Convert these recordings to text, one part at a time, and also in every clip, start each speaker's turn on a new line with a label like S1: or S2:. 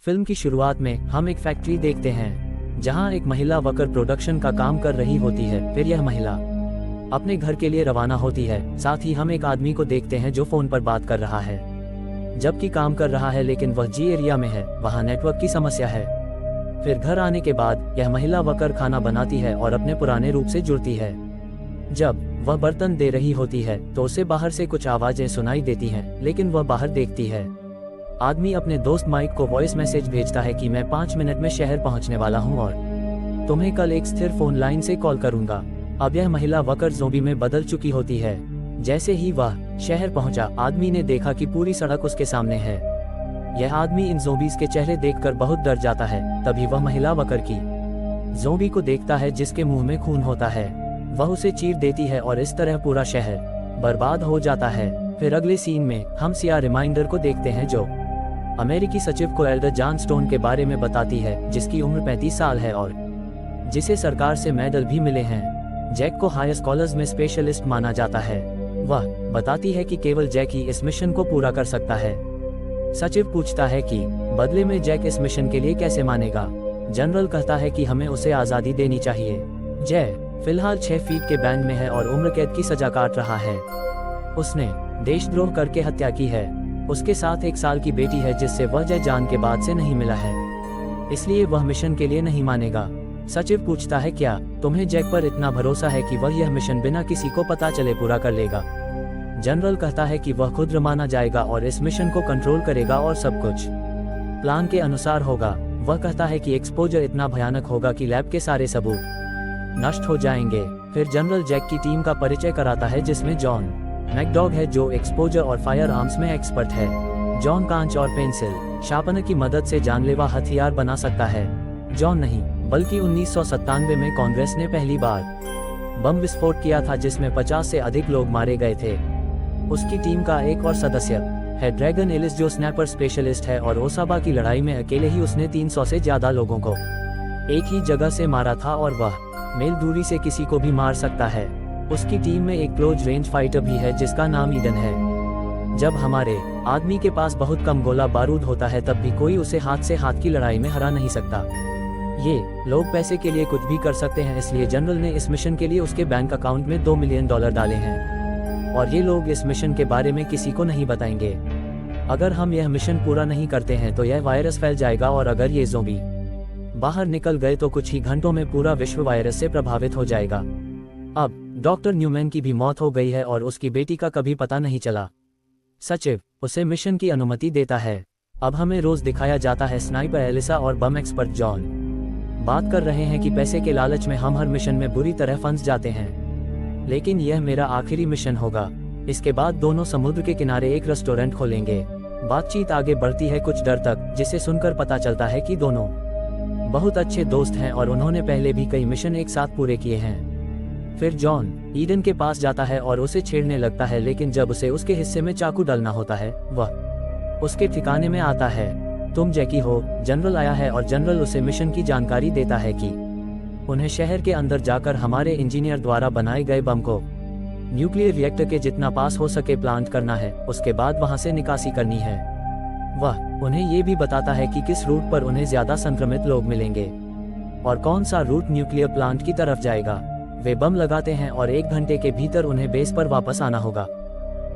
S1: Film की शुरुआत में हम एक फैक्ट्री देखते हैं जहां एक महिला वर्कर प्रोडक्शन का काम कर रही होती है। फिर यह महिला अपने घर के लिए रवाना होती है। साथ ही हम एक आदमी को देखते हैं जो फोन पर बात कर रहा है जबकि काम कर रहा है, लेकिन वह जी एरिया में है, वहां नेटवर्क की समस्या है। फिर घर आने के बाद यह महिला वर्कर खाना बनाती है और अपने पुराने रूप से जुड़ती है। जब वह बर्तन दे रही होती है तो उसे बाहर से कुछ आवाजें सुनाई देती हैं, लेकिन वह बाहर देखती है। आदमी अपने दोस्त माइक को वॉइस मैसेज भेजता है कि मैं 5 मिनट में शहर पहुंचने वाला हूं और तुम्हें कल एक स्थिर फोन लाइन से कॉल करूंगा। अब यह महिला वर्कर ज़ोंबी में बदल चुकी होती है। जैसे ही वह शहर पहुंचा, आदमी ने देखा कि पूरी सड़क उसके सामने है। यह आदमी इन ज़ोंबीज के चेहरे देखकर बहुत डर जाता है। तभी वह महिला वर्कर की ज़ोंबी को देखता है जिसके मुंह में खून होता है। वह उसे चीर देती है और इस तरह पूरा शहर बर्बाद हो जाता है। फिर अगले सीन में हम सिया रिमाइंडर को देखते हैं जो अमेरिकी सचिव को एल्डर जॉन स्टोन के बारे में बताती है, जिसकी उम्र 35 साल है और जिसे सरकार से मेडल भी मिले हैं। जैक को हाई स्कॉलर्स में स्पेशलिस्ट माना जाता है। वह बताती है कि केवल जैक ही इस मिशन को पूरा कर सकता है। सचिव पूछता है कि बदले में जैक इस मिशन के लिए कैसे मानेगा। जनरल कहता है कि हमें उसे आज़ादी देनी चाहिए। जय फिलहाल 6 फीट के बैंड में है और उम्र कैद की सजा काट रहा है। उसने देशद्रोह करके हत्या की है। उसके साथ 1 साल की बेटी है जिससे वह जय जान के बाद से नहीं मिला है, इसलिए वह मिशन के लिए नहीं मानेगा। सचिव पूछता है क्या तुम्हें जैक पर इतना भरोसा है कि वह यह मिशन बिना किसी को पता चले पूरा कर लेगा। जनरल कहता है कि वह खुद रवाना जाएगा और इस मिशन को कंट्रोल करेगा और सब कुछ प्लान के अनुसार होगा। वह कहता है कि एक्सपोजर इतना भयानक होगा कि लैब के सारे सबूत नष्ट हो जाएंगे। फिर जनरल जैक की टीम का परिचय कराता है जिसमें जॉन मैकडॉग है जो एक्सपोजर और फायर आर्म्स में एक्सपर्ट है। जॉन कांच और पेंसिल शार्पनर की मदद से जानलेवा हथियार बना सकता है। जॉन नहीं बल्कि 1997 में कांग्रेस ने पहली बार बम विस्फोट किया था जिसमें 50 से अधिक लोग मारे गए थे। उसकी टीम का एक और सदस्य है ड्रैगन एलिस जो स्नैपर स्पेशलिस्ट है और ओसाबा की लड़ाई में अकेले ही उसने 300 से ज्यादा लोगों को एक ही जगह से मारा था और वह मेल दूरी से किसी को भी मार सकता है। उसकी टीम में एक क्लोज रेंज फाइटर भी है जिसका नाम ईडन है। जब हमारे आदमी के पास बहुत कम गोला बारूद होता है तब भी कोई उसे हाथ से हाथ की लड़ाई में हरा नहीं सकता। ये लोग पैसे के लिए कुछ भी कर सकते हैं, इसलिए जनरल ने इस मिशन के लिए उसके बैंक अकाउंट में $2 मिलियन डाले हैं और ये लोग इस मिशन के बारे में किसी को नहीं बताएंगे। अगर हम यह मिशन पूरा नहीं करते हैं तो यह वायरस फैल जाएगा और अगर ये ज़ोंबी बाहर निकल गए तो कुछ ही घंटों में पूरा विश्व वायरस से प्रभावित हो जाएगा। अब डॉक्टर न्यूमैन की भी मौत हो गई है और उसकी बेटी का कभी पता नहीं चला। सचिव उसे मिशन की अनुमति देता है। अब हमें रोज दिखाया जाता है स्नाइपर एलिसा और बम एक्सपर्ट जॉन बात कर रहे हैं कि पैसे के लालच में हम हर मिशन में बुरी तरह फंस जाते हैं, लेकिन यह मेरा आखिरी मिशन होगा। इसके बाद दोनों समुद्र के किनारे एक रेस्टोरेंट खोलेंगे। बातचीत आगे बढ़ती है कुछ डर तक, जिसे सुनकर पता चलता है कि दोनों बहुत अच्छे दोस्त हैं और उन्होंने पहले भी कई मिशन एक साथ पूरे किए हैं। फिर जॉन ईडन के पास जाता है और उसे छेड़ने लगता है, लेकिन जब उसे उसके हिस्से में चाकू डालना होता है वह उसके ठिकाने में आता है। तुम जैकी हो, जनरल आया है और जनरल उसे मिशन की जानकारी देता है कि उन्हें शहर के अंदर जाकर हमारे इंजीनियर द्वारा बनाए गए बम को न्यूक्लियर रिएक्टर के जितना पास हो सके प्लांट करना है, उसके बाद वहां से निकासी करनी है। वह उन्हें ये भी बताता है कि किस रूट पर उन्हें ज्यादा संक्रमित लोग मिलेंगे और कौन सा रूट न्यूक्लियर प्लांट की तरफ जाएगा। वे बम लगाते हैं और 1 घंटे के भीतर उन्हें बेस पर वापस आना होगा।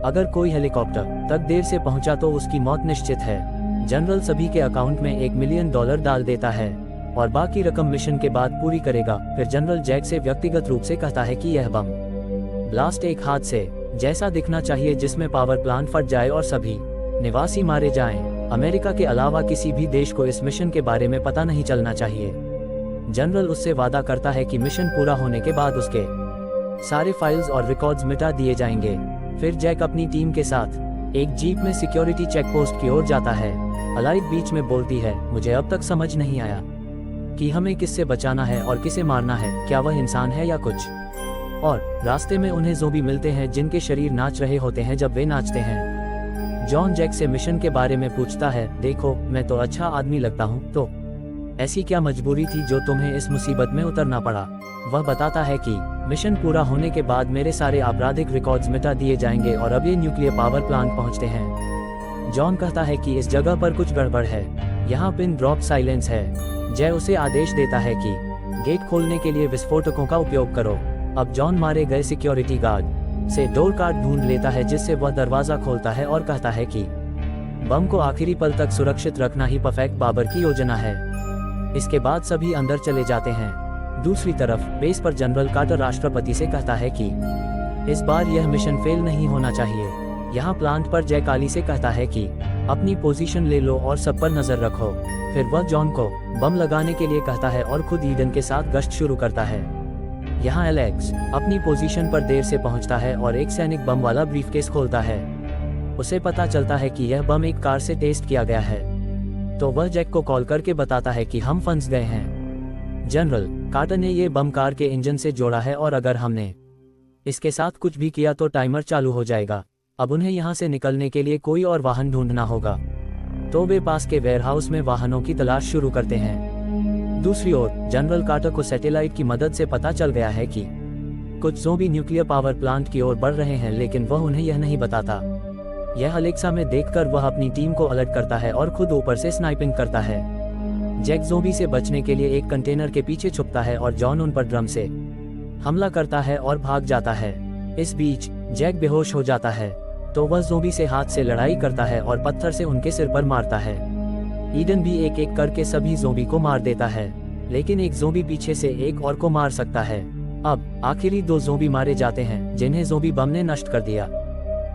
S1: अगर कोई हेलीकॉप्टर तक देर से पहुंचा तो उसकी मौत निश्चित है। जनरल सभी के अकाउंट में $1 मिलियन डाल देता है और बाकी रकम मिशन के बाद पूरी करेगा। फिर जनरल जैक से व्यक्तिगत रूप से कहता है कि यह बम ब्लास्ट एक हादसे जैसा दिखना चाहिए जिसमें पावर प्लांट फट जाए और सभी निवासी मारे जाएं। अमेरिका के अलावा किसी भी देश को इस मिशन के बारे में पता नहीं चलना चाहिए। जनरल उससे वादा करता है कि मिशन पूरा होने के बाद उसके सारे फाइल्स और रिकॉर्ड्स मिटा दिए जाएंगे। फिर जैक अपनी टीम के साथ एक जीप में सिक्योरिटी चेकपोस्ट की ओर जाता है। अलाइट बीच में बोलती है, मुझे अब तक समझ नहीं आया कि हमें किससे बचाना है और किसे मारना है, क्या वह इंसान है या कुछ और। रास्ते में उन्हें ज़ोंबी मिलते हैं जिनके शरीर नाच रहे होते हैं जब वे नाचते हैं। जॉन जैक से मिशन के बारे में पूछता है, देखो मैं तो अच्छा आदमी लगता हूँ, तो ऐसी क्या मजबूरी थी जो तुम्हें इस मुसीबत में उतरना पड़ा। वह बताता है कि मिशन पूरा होने के बाद मेरे सारे आपराधिक रिकॉर्ड्स मिटा दिए जाएंगे और अब ये न्यूक्लियर पावर प्लांट पहुंचते हैं। जॉन कहता है कि इस जगह पर कुछ गड़बड़ है। यहाँ पिन ड्रॉप साइलेंस है। जय उसे आदेश देता है कि गेट खोलने के लिए विस्फोटकों का उपयोग करो। अब जॉन मारे गए सिक्योरिटी गार्ड से डोर कार्ड ढूंढ लेता है, जिससे वह दरवाजा खोलता है और कहता है कि बम को आखिरी पल तक सुरक्षित रखना ही परफेक्ट बाबर की योजना है। इसके बाद सभी अंदर चले जाते हैं। दूसरी तरफ बेस पर जनरल कार्टर राष्ट्रपति से कहता है कि इस बार यह मिशन फेल नहीं होना चाहिए। यहाँ प्लांट पर जय काली से कहता है कि अपनी पोजीशन ले लो और सब पर नजर रखो। फिर वह जॉन को बम लगाने के लिए कहता है और खुद ईडन के साथ गश्त शुरू करता है। यहाँ एलेक्स अपनी पोजीशन पर देर से पहुंचता है और एक सैनिक बम वाला ब्रीफकेस खोलता है। उसे पता चलता है कि यह बम एक कार से टेस्ट किया गया है, तो वह जैक को कॉल करके बताता है कि हम फंस गए हैं। जनरल कार्टर ने ये बम कार के इंजन से जोड़ा है और अगर हमने इसके साथ कुछ भी किया तो टाइमर चालू हो जाएगा। अब उन्हें यहाँ से निकलने के लिए कोई और वाहन ढूंढना होगा, तो वे पास के वेयरहाउस में वाहनों की तलाश शुरू करते हैं। दूसरी ओर जनरल कार्टर को सैटेलाइट की मदद से पता चल गया है कि कुछ ज़ोंबी न्यूक्लियर पावर प्लांट की ओर बढ़ रहे हैं, लेकिन वह उन्हें यह नहीं बताता। यह अलेक्सा में देखकर वह अपनी टीम को अलर्ट करता है और खुद ऊपर से स्नाइपिंग करता है। जैक ज़ोंबी से बचने के लिए एक कंटेनर के पीछे छुपता है और जॉन उन पर ड्रम से हमला करता है और भाग जाता है। इस बीच जैक बेहोश हो जाता है, तो वह ज़ोंबी से हाथ से लड़ाई करता है और पत्थर से उनके सिर पर मारता है। ईडन भी एक एक करके सभी ज़ोंबी को मार देता है, लेकिन एक ज़ोंबी पीछे से एक और को मार सकता है। अब आखिरी 2 ज़ोंबी मारे जाते हैं, जिन्हें ज़ोंबी बम ने नष्ट कर दिया।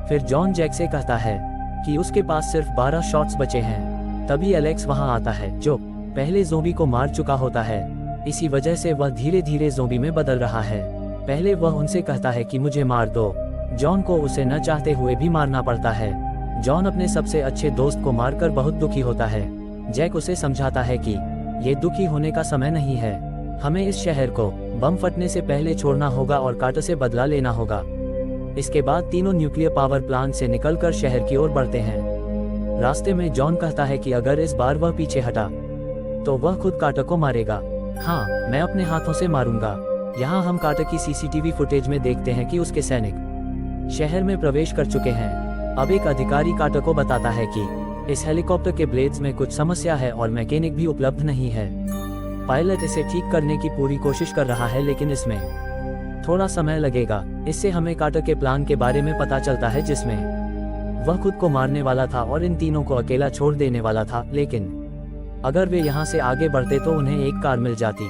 S1: फिर जॉन जैक से कहता है कि उसके पास सिर्फ 12 शॉट्स बचे हैं। तभी एलेक्स वहां आता है, जो पहले ज़ोंबी को मार चुका होता है। इसी वजह से वह धीरे धीरे ज़ोंबी में बदल रहा है। पहले वह उनसे कहता है कि मुझे मार दो। जॉन को उसे न चाहते हुए भी मारना पड़ता है। जॉन अपने सबसे अच्छे दोस्त को मारकर बहुत दुखी होता है। जैक उसे समझाता है कि ये दुखी होने का समय नहीं है, हमें इस शहर को बम फटने से पहले छोड़ना होगा और कार्टर से बदला लेना होगा। इसके बाद तीनों न्यूक्लियर पावर प्लांट से निकलकर शहर की ओर बढ़ते हैं। रास्ते में जॉन कहता है कि अगर इस बार वह पीछे हटा तो वह खुद कार्टर को मारेगा। हाँ, मैं अपने हाथों से मारूंगा। यहाँ हम कार्टर की सीसीटीवी फुटेज में देखते हैं कि उसके सैनिक शहर में प्रवेश कर चुके हैं। अब एक अधिकारी कार्टर को बताता है कि इस हेलीकॉप्टर के ब्लेड्स में कुछ समस्या है और मैकेनिक भी उपलब्ध नहीं है। पायलट इसे ठीक करने की पूरी कोशिश कर रहा है, लेकिन इसमें थोड़ा समय लगेगा। इससे हमें कार्टर के प्लान के बारे में पता चलता है, जिसमें वह खुद को मारने वाला था और इन तीनों को अकेला छोड़ देने वाला था। लेकिन अगर वे यहाँ से आगे बढ़ते तो उन्हें एक कार मिल जाती।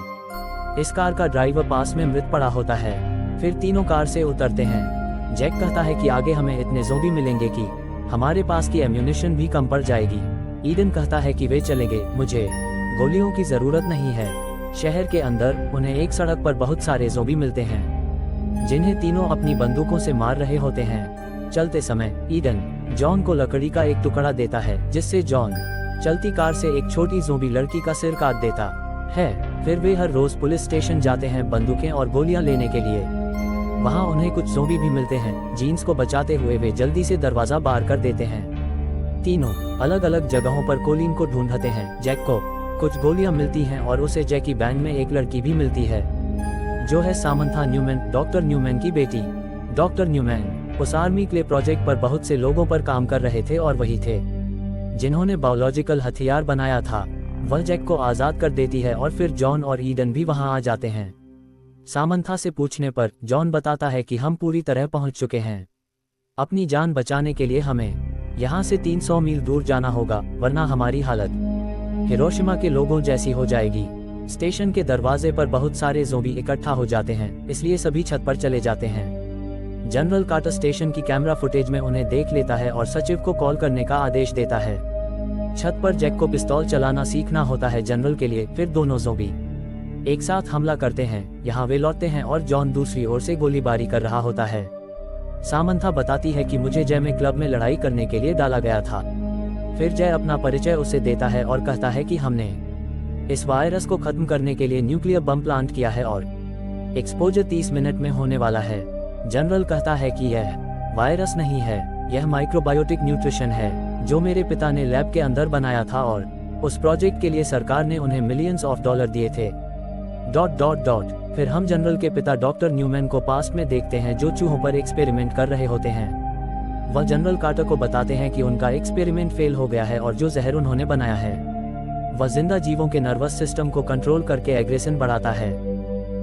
S1: इस कार का ड्राइवर पास में मृत पड़ा होता है। फिर तीनों कार से उतरते हैं। जैक कहता है कि आगे हमें इतने ज़ोंबी मिलेंगे कि हमारे पास की एम्यूनिशन भी कम पड़ जाएगी। ईडन कहता है कि वे चलेंगे, मुझे गोलियों की जरूरत नहीं है। शहर के अंदर उन्हें एक सड़क पर बहुत सारे ज़ोंबी मिलते हैं, जिन्हें तीनों अपनी बंदूकों से मार रहे होते हैं। चलते समय ईडन जॉन को लकड़ी का एक टुकड़ा देता है, जिससे जॉन चलती कार से एक छोटी ज़ोंबी लड़की का सिर काट देता है। फिर वे हर रोज पुलिस स्टेशन जाते हैं बंदूकें और गोलियां लेने के लिए। वहां उन्हें कुछ ज़ोंबी भी मिलते हैं। जीन्स को बचाते हुए वे जल्दी से दरवाजा बार कर देते हैं। तीनों अलग अलग जगहों पर कोलिन को ढूंढते हैं। जैक को कुछ गोलियां मिलती हैं और उसे जैकी बैंड में एक लड़की भी मिलती है, जो है सामंथा न्यूमैन, डॉक्टर न्यूमैन की बेटी। डॉक्टर न्यूमैन उस आर्मी क्ले प्रोजेक्ट पर बहुत से लोगों पर काम कर रहे थे और वही थे जिन्होंने बायोलॉजिकल हथियार बनाया था। वह जैक को आज़ाद कर देती है और फिर जॉन और ईडन भी वहां आ जाते हैं। सामंथा से पूछने पर जॉन बताता है कि हम पूरी तरह पहुंच चुके हैं। अपनी जान बचाने के लिए हमें यहाँ से 300 मील दूर जाना होगा, वरना हमारी हालत हिरोशिमा के लोगों जैसी हो जाएगी। स्टेशन के दरवाजे पर बहुत सारे ज़ोंबी इकट्ठा हो जाते हैं, इसलिए सभी छत पर चले जाते हैं। जनरल कार्टर स्टेशन की कैमरा फुटेज में उन्हें देख लेता है और सचिव को कॉल करने का आदेश देता है। छत पर जैक को पिस्तौल चलाना सीखना होता है जनरल के लिए। फिर दोनों ज़ोंबी एक साथ हमला करते हैं। यहाँ वे लौटते हैं और जॉन दूसरी ओर से गोलीबारी कर रहा होता है। सामंथा बताती है कि मुझे जय में क्लब में लड़ाई करने के लिए डाला गया था। फिर जय अपना परिचय उसे देता है और कहता है कि हमने इस वायरस को खत्म करने के लिए न्यूक्लियर बम प्लांट किया है और एक्सपोजर 30 मिनट में होने वाला है। जनरल कहता है कि यह वायरस नहीं है, यह माइक्रोबायोटिक न्यूट्रिशन है जो मेरे पिता ने लैब के अंदर बनाया था और उस प्रोजेक्ट के लिए सरकार ने उन्हें मिलियंस ऑफ डॉलर दिए थे। ... फिर हम जनरल के पिता डॉक्टर न्यूमैन को पास्ट में देखते हैं, जो चूहों पर एक्सपेरिमेंट कर रहे होते हैं। वह जनरल कार्टर को बताते हैं कि उनका एक्सपेरिमेंट फेल हो गया है और जो जहर उन्होंने बनाया है वह जिंदा जीवों के नर्वस सिस्टम को कंट्रोल करके एग्रेशन बढ़ाता है,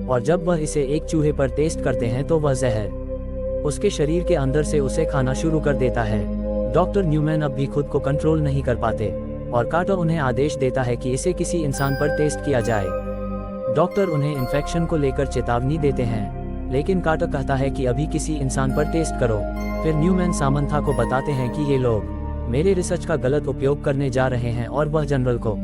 S1: और जब वह इसे एक चूहे पर टेस्ट करते हैं तो वह जहर उसके शरीर के अंदर से उसे खाना शुरू कर देता है। डॉक्टर न्यूमैन अब भी खुद को कंट्रोल नहीं कर पाते और कार्टर उन्हें आदेश देता है कि इसे किसी इंसान पर टेस्ट किया जाए। डॉक्टर उन्हें इन्फेक्शन को लेकर चेतावनी देते हैं, लेकिन कार्टर कहता है कि अभी किसी इंसान पर टेस्ट करो। फिर न्यूमैन सामंथा को बताते हैं कि ये लोग मेरे रिसर्च का गलत उपयोग करने जा रहे हैं और वह जनरल को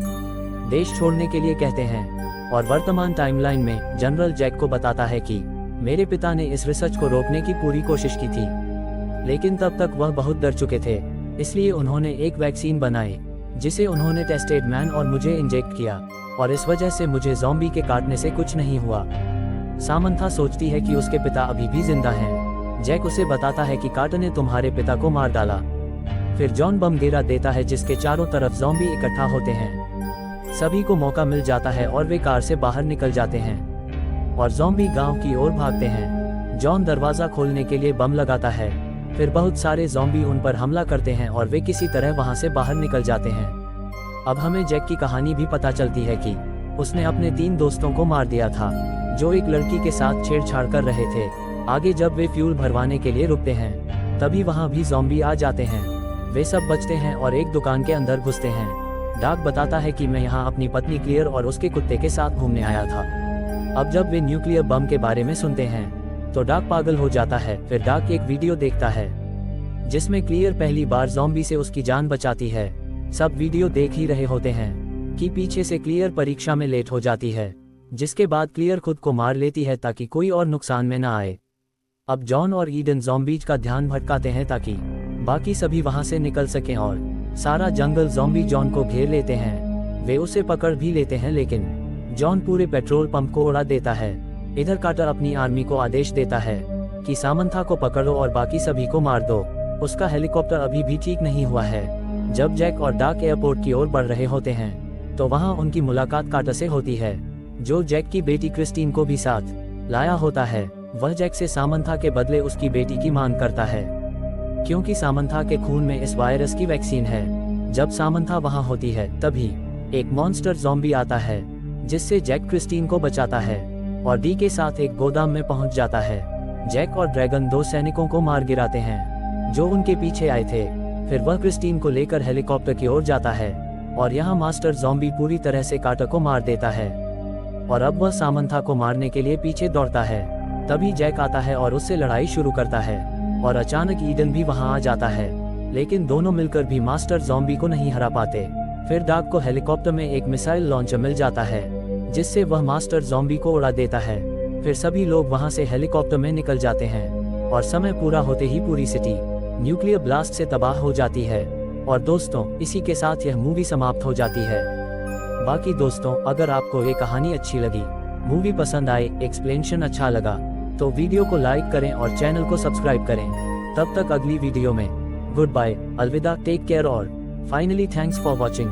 S1: देश छोड़ने के लिए कहते हैं। और वर्तमान टाइमलाइन में जनरल जैक को बताता है कि मेरे पिता ने इस रिसर्च को रोकने की पूरी कोशिश की थी, लेकिन तब तक वह बहुत डर चुके थे, इसलिए उन्होंने एक वैक्सीन बनाई जिसे उन्होंने टेस्टेड मैन और मुझे इंजेक्ट किया, और इस वजह से मुझे ज़ॉम्बी के काटने से कुछ नहीं हुआ। सामंथा सोचती है कि उसके पिता अभी भी जिंदा हैं। जैक उसे बताता है कि कार्टर ने तुम्हारे पिता को मार डाला। फिर जॉन बम गिरा देता है जिसके चारों तरफ ज़ॉम्बी इकट्ठा होते हैं। सभी को मौका मिल जाता है और वे कार से बाहर निकल जाते हैं और ज़ॉम्बी गांव की ओर भागते हैं। जॉन दरवाज़ा खोलने के लिए बम लगाता है, फिर बहुत सारे ज़ॉम्बी उन पर हमला करते हैं और वे किसी तरह वहां से बाहर निकल जाते हैं। अब हमें जैक की कहानी भी पता चलती है कि उसने अपने 3 दोस्तों को मार दिया था जो एक लड़की के साथ छेड़छाड़ कर रहे थे। आगे जब वे फ्यूल भरवाने के लिए रुकते हैं तभी वहां भी ज़ॉम्बी आ जाते हैं। वे सब बचते हैं और एक दुकान के अंदर घुसते हैं। डाक बताता है कि मैं यहाँ अपनी पत्नी क्लियर और उसके कुत्ते के साथ घूमने आया था। अब जब वे न्यूक्लियर बम के बारे में सुनते हैं तो डाक पागल हो जाता है। फिर डाक एक वीडियो देखता है जिसमें क्लियर पहली बार ज़ॉम्बी से उसकी जान बचाती है। सब वीडियो देख ही रहे होते हैं कि पीछे से क्लियर परीक्षा में लेट हो जाती है, जिसके बाद क्लियर खुद को मार लेती है ताकि कोई और नुकसान में ना आए। अब जॉन और ईडन ज़ॉम्बीज का ध्यान भटकाते हैं ताकि बाकी सभी वहां से निकल सकें और सारा जंगल ज़ॉम्बी जॉन को घेर लेते हैं। वे उसे पकड़ भी लेते हैं, लेकिन जॉन पूरे पेट्रोल पंप को उड़ा देता है। इधर कार्टर अपनी आर्मी को आदेश देता है कि सामंथा को पकड़ो और बाकी सभी को मार दो। उसका हेलीकॉप्टर अभी भी ठीक नहीं हुआ है। जब जैक और डाक एयरपोर्ट की ओर बढ़ रहे होते हैं तो वहां उनकी मुलाकात कार्टर से होती है, जो जैक की बेटी क्रिस्टीन को भी साथ लाया होता है। वह जैक से सामंथा के बदले उसकी बेटी की मांग करता है, क्योंकि सामंथा के खून में इस वायरस की वैक्सीन है। जब सामंथा वहां होती है तभी एक मॉन्स्टर ज़ॉम्बी आता है जिससे जैक क्रिस्टीन को बचाता है और डी के साथ एक गोदाम में पहुंच जाता है। जैक और ड्रैगन 2 सैनिकों को मार गिराते हैं जो उनके पीछे आए थे। फिर वह क्रिस्टीन को लेकर हेलीकॉप्टर की ओर जाता है और यहाँ मास्टर ज़ॉम्बी पूरी तरह से कार्टर को मार देता है और अब वह सामंथा को मारने के लिए पीछे दौड़ता है। तभी जैक आता है और उससे लड़ाई शुरू करता है और अचानक ईडन भी वहां आ जाता है, लेकिन दोनों मिलकर भी मास्टर ज़ॉम्बी को नहीं हरा पाते। फिर डाक को हेलीकॉप्टर में एक मिसाइल लॉन्चर मिल जाता है जिससे वह मास्टर ज़ॉम्बी को उड़ा देता है। फिर सभी लोग वहां से हेलीकॉप्टर में निकल जाते हैं और समय पूरा होते ही पूरी सिटी न्यूक्लियर ब्लास्ट से तबाह हो जाती है। और दोस्तों, इसी के साथ यह मूवी समाप्त हो जाती है। बाकी दोस्तों, अगर आपको ये कहानी अच्छी लगी, मूवी पसंद आए, एक्सप्लेनेशन अच्छा लगा तो वीडियो को लाइक करें और चैनल को सब्सक्राइब करें। तब तक अगली वीडियो में गुड बाय, अलविदा, टेक केयर और फाइनली थैंक्स फॉर वॉचिंग।